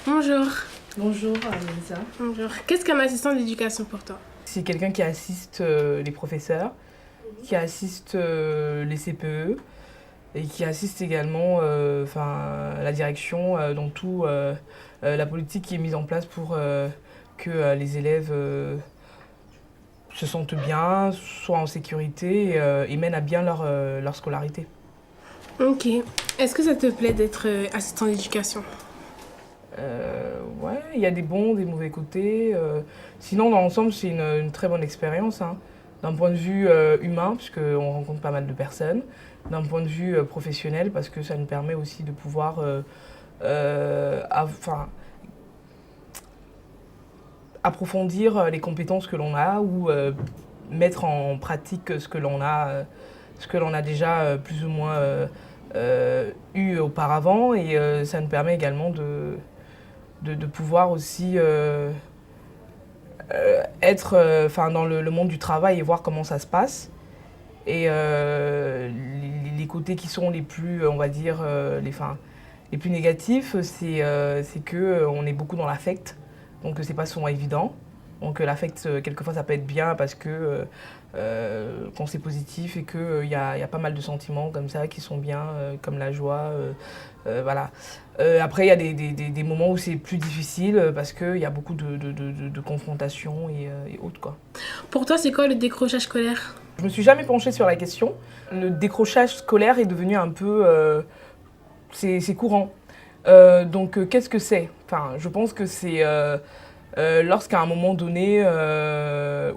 Bonjour. Bonjour, Mélissa. Bonjour. Qu'est-ce qu'un assistant d'éducation pour toi? C'est quelqu'un qui assiste les professeurs, qui assiste les CPE et qui assiste également la direction dans tout la politique qui est mise en place pour que les élèves se sentent bien, soient en sécurité et mènent à bien leur scolarité. Ok. Est-ce que ça te plaît d'être assistant d'éducation? Ouais, il y a des bons, des mauvais côtés. Sinon, dans l'ensemble, c'est une très bonne expérience, hein. D'un point de vue humain, puisqu'on rencontre pas mal de personnes. D'un point de vue professionnel, parce que ça nous permet aussi de pouvoir approfondir les compétences que l'on a ou mettre en pratique ce que l'on a déjà plus ou moins eu auparavant. Et ça nous permet également de pouvoir aussi être dans le monde du travail et voir comment ça se passe. Et les côtés qui sont les plus, on va dire, les plus négatifs, c'est qu'on est beaucoup dans l'affect. Donc c'est pas souvent évident. Donc l'affect, quelquefois, ça peut être bien parce que quand c'est positif et qu'il y a pas mal de sentiments comme ça qui sont bien, comme la joie. Voilà. Après, il y a des moments où c'est plus difficile parce qu'il y a beaucoup de confrontations et autres, quoi. Pour toi, c'est quoi le décrochage scolaire? Je me suis jamais penchée sur la question. Le décrochage scolaire est devenu un peu... c'est courant. Qu'est-ce que c'est? Enfin, je pense que c'est lorsqu'à un moment donné,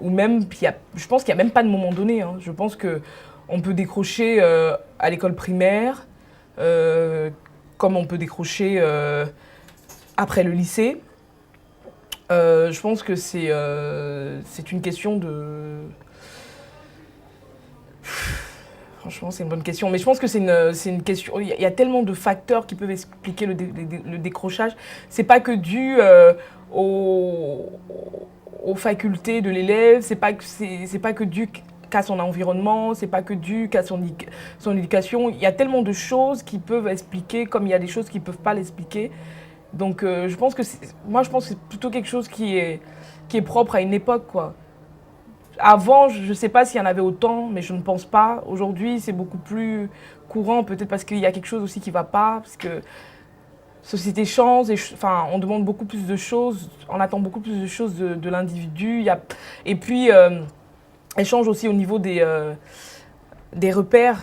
ou même, je pense qu'il n'y a même pas de moment donné, hein. Je pense qu'on peut décrocher à l'école primaire, comme on peut décrocher après le lycée. Je pense que c'est une question de... Franchement, c'est une bonne question. Mais je pense que c'est une question... Il y a tellement de facteurs qui peuvent expliquer le décrochage. C'est pas que dû aux, aux facultés de l'élève, c'est pas que dû qu'à son environnement, c'est pas que dû qu'à son éducation. Il y a tellement de choses qui peuvent expliquer, comme il y a des choses qui peuvent pas l'expliquer. Donc je pense que c'est plutôt quelque chose qui est propre à une époque, quoi. Avant, je ne sais pas s'il y en avait autant, mais je ne pense pas. Aujourd'hui, c'est beaucoup plus courant, peut-être parce qu'il y a quelque chose aussi qui ne va pas, parce que la société change, on demande beaucoup plus de choses, on attend beaucoup plus de choses de l'individu. Et puis, elle change aussi au niveau des repères.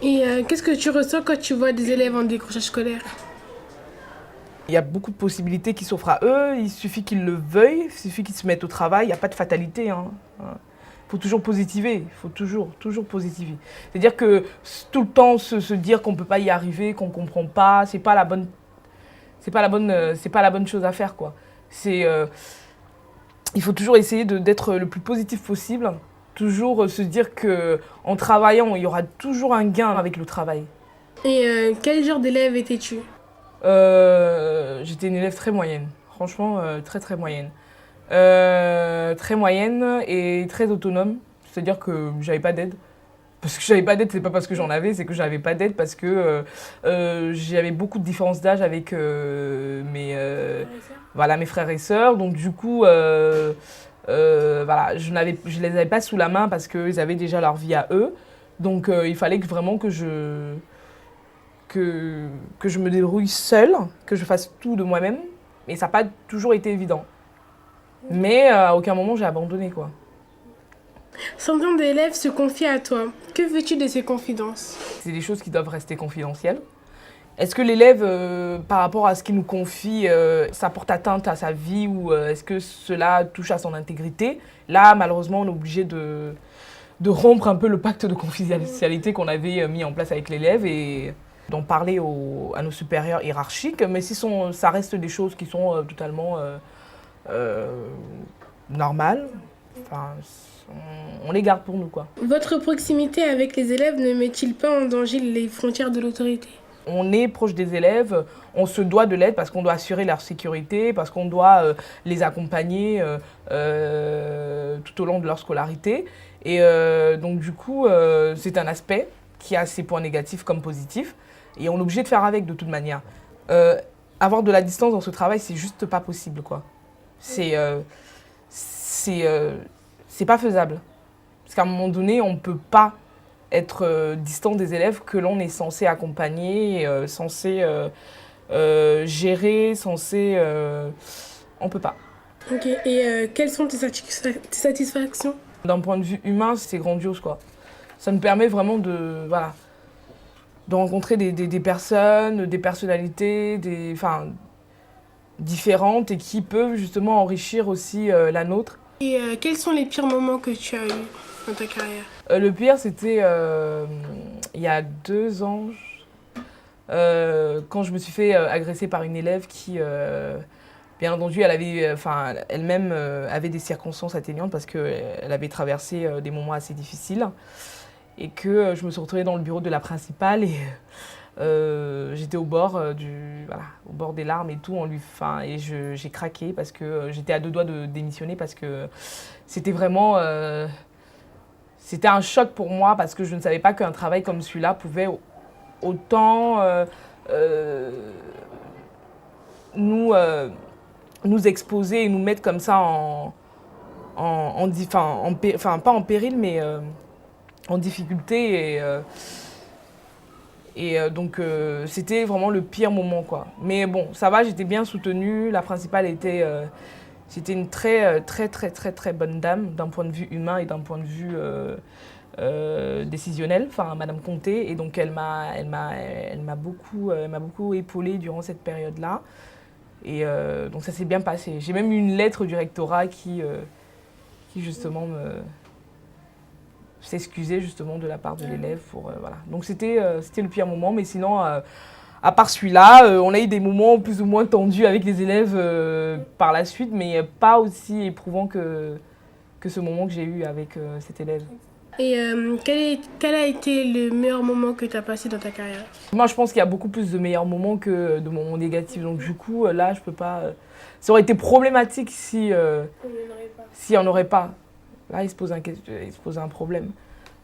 Et qu'est-ce que tu ressens quand tu vois des élèves en décrochage scolaire? Il y a beaucoup de possibilités qui s'offrent à eux, il suffit qu'ils le veuillent, il suffit qu'ils se mettent au travail, il n'y a pas de fatalité, hein. Il faut toujours positiver, il faut toujours positiver. C'est-à-dire que tout le temps se dire qu'on ne peut pas y arriver, qu'on ne comprend pas, c'est pas la bonne chose à faire, quoi. Il faut toujours essayer d'être le plus positif possible, toujours se dire qu'en travaillant, il y aura toujours un gain avec le travail. Et quel genre d'élève étais-tu? J'étais une élève très moyenne, franchement très très moyenne. Très moyenne et très autonome, c'est-à-dire que j'avais pas d'aide. Parce que j'avais pas d'aide, c'est pas parce que j'en avais, c'est que j'avais pas d'aide parce que j'avais beaucoup de différences d'âge avec mes frères et sœurs. Donc du coup, je les avais pas sous la main parce qu'ils avaient déjà leur vie à eux. Donc il fallait vraiment que je me débrouille seule, que je fasse tout de moi-même. Et ça n'a pas toujours été évident. Mais à aucun moment j'ai abandonné, quoi. Certains d'élèves se confient à toi. Que veux-tu de ces confidences? C'est des choses qui doivent rester confidentielles. Est-ce que l'élève, par rapport à ce qu'il nous confie, ça porte atteinte à sa vie ou est-ce que cela touche à son intégrité? Là, malheureusement, on est obligé de rompre un peu le pacte de confidentialité qu'on avait mis en place avec l'élève et d'en parler à nos supérieurs hiérarchiques. Mais ça reste des choses qui sont totalement normales. Enfin, on les garde pour nous, quoi. Votre proximité avec les élèves ne met-il pas en danger les frontières de l'autorité? On est proche des élèves, on se doit de l'aide parce qu'on doit assurer leur sécurité, parce qu'on doit les accompagner tout au long de leur scolarité. Et donc du coup, c'est un aspect qui a ses points négatifs comme positifs. Et on est obligé de faire avec de toute manière. avoir de la distance dans ce travail, c'est juste pas possible, quoi. C'est pas faisable. Parce qu'à un moment donné, on ne peut pas être distant des élèves que l'on est censé accompagner, censé gérer, censé... on ne peut pas. Ok, et quelles sont tes satisfactions? D'un point de vue humain, c'est grandiose, quoi. Ça me permet vraiment de, voilà, de rencontrer des personnes, des personnalités, différentes et qui peuvent justement enrichir aussi la nôtre. Et quels sont les pires moments que tu as eus dans ta carrière? Le pire, c'était il y a 2 ans, quand je me suis fait agresser par une élève qui, bien entendu, elle avait, elle-même avait des circonstances atténuantes parce qu'elle avait traversé des moments assez difficiles et que je me suis retrouvée dans le bureau de la principale et j'étais au bord au bord des larmes et tout, et j'ai craqué parce que j'étais à 2 doigts de démissionner parce que c'était vraiment, c'était un choc pour moi parce que je ne savais pas qu'un travail comme celui-là pouvait autant nous exposer et nous mettre comme ça pas en péril, mais en difficulté. Donc, c'était vraiment le pire moment, quoi. Mais bon, ça va, j'étais bien soutenue. La principale c'était une très, très, très, très, très bonne dame d'un point de vue humain et d'un point de vue décisionnel, enfin, Madame Comté. Et donc, elle m'a beaucoup épaulée durant cette période-là. Et donc, ça s'est bien passé. J'ai même eu une lettre du rectorat qui justement s'excuser justement de la part de l'élève pour voilà. Donc c'était le pire moment, mais sinon à part celui-là, on a eu des moments plus ou moins tendus avec les élèves par la suite, mais pas aussi éprouvants que ce moment que j'ai eu avec cet élève. Et quel a été le meilleur moment que tu as passé dans ta carrière? Moi, je pense qu'il y a beaucoup plus de meilleurs moments que de moments négatifs. Donc du coup, là, je peux pas. Ça aurait été problématique si s'il n'y en aurait pas. Là, il se pose un problème.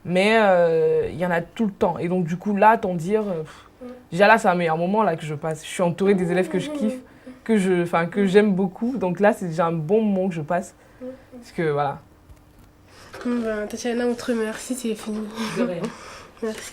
Mais il y en a tout le temps. Et donc, du coup, là, t'en dire... déjà, là, c'est un meilleur moment là, que je passe. Je suis entourée des élèves que je kiffe, que j'aime beaucoup. Donc là, c'est déjà un bon moment que je passe. Parce que, voilà. Ben, Tatiana, on te remercie, c'est fini. De rien. Merci.